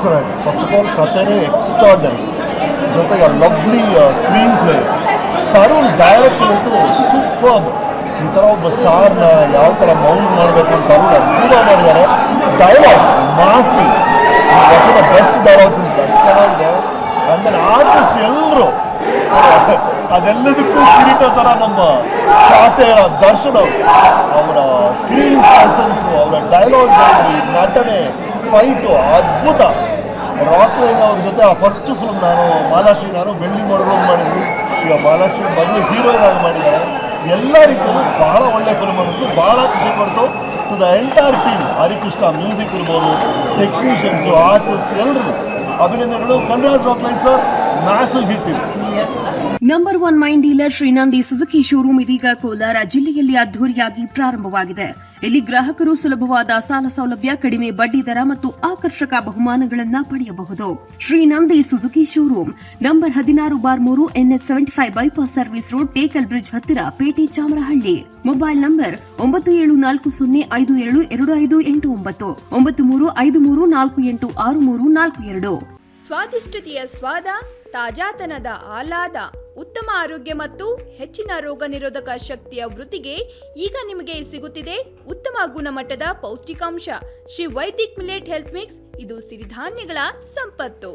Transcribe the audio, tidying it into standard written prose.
ಚೆನ್ನಾಗಿದೆ. First of all ಕಥೆನೇ extraordinary, ಜೊತೆಗೆ lovely screen play, Tarun direction ಅಂತೂ ಸೂಪರ್. ಈ ಥರ ಒಬ್ಬ ಸ್ಟಾರ್ನ ಯಾವ ಥರ ಮೌಂಟ್ ಮಾಡಬೇಕು ಅಂತ ತರುಣ್ ಅದ್ಭುತ ಮಾಡಿದ್ದಾರೆ. ಡೈಲಾಗ್ಸ್ ಮಾಸ್ತಿ, ಈ ವರ್ಷದ ಬೆಸ್ಟ್ ಡೈಲಾಗ್ಸ್ ಚೆನ್ನಾಗಿದೆ. ಅಂದರೆ ಆರ್ಟಿಸ್ಟ್ ಎಲ್ಲರೂ ಅದೆಲ್ಲದಕ್ಕೂ ಕಿರೀಟ ಥರ ನಮ್ಮ ಖಾತೆಯ ದರ್ಶನ, ಅವರ ಸ್ಕ್ರೀನ್ ಪ್ರೆಸೆನ್ಸು, ಅವರ ಡೈಲಾಗ್ ಡೆಲಿವರಿ, ನಟನೆ, ಫೈಟು ಅದ್ಭುತ. ರಾಕ್ ಲೈನ್ ಅವ್ರ ಜೊತೆ ಆ ಫಸ್ಟ್ ಫಿಲ್ಮ್ ನಾನು ಬೆಳ್ಳಿ ಮಾಡೋದು ಮಾಡಿದ್ವಿ. ಈಗ ಮಾಲಾಶ್ರೀ ಮೊದಲು ಹೀರೋಯಿನ್ ಆಗಿ ಮಾಡಿದ್ದಾರೆ. ಎಲ್ಲ ರೀತಿಯಲ್ಲೂ ಬಹಳ ಒಳ್ಳೆ ಫಿಲ್ಮ್ ಅನ್ನಿಸ್ತು, ಬಹಳ ಖುಷಿ ಪಡ್ತು. To the entire team, Harikrishna music ಇರ್ಬೋದು, ಟೆಕ್ನಿಷಿಯನ್ಸು, ಆರ್ಟಿಸ್ಟ್ ಎಲ್ಲರೂ ಅಭಿನಂದನೆಗಳು. ಕನ್ರಾಜ್ Rockline sir, massive hit ಇದೆ. Number 1 main dealer Shrinandi Suzuki showroom ಇದೀಗ ಕೋಲಾರ ಜಿಲ್ಲೆಯಲ್ಲಿ ಅದ್ದೂರಿಯಾಗಿ ಪ್ರಾರಂಭವಾಗಿದೆ. ಇಲ್ಲಿ ಗ್ರಾಹಕರು ಸುಲಭವಾದ ಸಾಲ ಸೌಲಭ್ಯ, ಕಡಿಮೆ ಬಡ್ಡಿ ದರ ಮತ್ತು ಆಕರ್ಷಕ ಬಹುಮಾನಗಳನ್ನು ಪಡೆಯಬಹುದು. Shrinandi Suzuki showroom number 16/3 NH 75 bypass service road, Tekal bridge ಹತ್ತಿರ, ಪೇಟೆ, ಚಾಮರಹಳ್ಳಿ. Mobile number 9740525289 9353486342. ಸ್ವಾದಿಷ್ಟತೆಯ ಸ್ವಾದ, ತಾಜಾತನದ ಆಹ್ಲಾದ, ಉತ್ತಮ ಆರೋಗ್ಯ ಮತ್ತು ಹೆಚ್ಚಿನ ರೋಗ ನಿರೋಧಕ ಶಕ್ತಿಯ ವೃದ್ಧಿಗೆ ಈಗ ನಿಮಗೆ ಸಿಗುತ್ತಿದೆ ಉತ್ತಮ ಗುಣಮಟ್ಟದ ಪೌಷ್ಟಿಕಾಂಶ Shri Vaidik millet health mix. ಇದು ಸಿರಿಧಾನ್ಯಗಳ ಸಂಪತ್ತು.